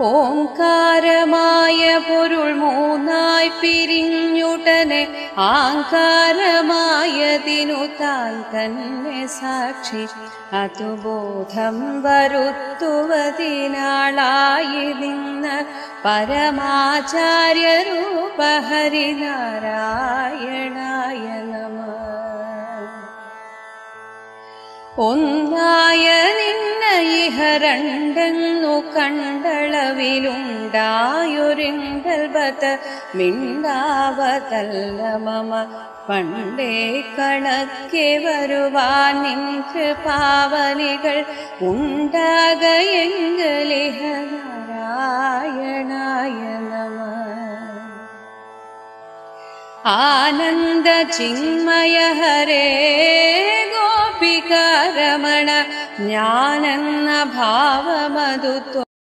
ഓംകാരമായ പൊരുൾ മൂന്നായി പിരിഞ്ഞുടനെ ആങ്കാരമായതിനു താൻ തന്നെ സാക്ഷി അതുബോധം വരുത്തുവതിനാളായി നിന്ന് പരമാചാര്യരൂപ ഹരിനാരായണായ നമഃ. ഒന്നായ നിന്ന ഇഹ രണ്ടെന്നു കണ്ടളവിലുണ്ടായൊരിങ്കൽബത മിണ്ടാവതല്ല മമ പണ്ടേ കണക്കെ വരുവാൻ നിൻ കൃപാവലികൾ ഉണ്ടാകയെങ്കലിഹ നാരായണായ നമഃ. ആനന്ദ ചിന്മയ ഹരേ ഗോപികാരമണ ജ്ഞാനെന്ന ഭാവമതു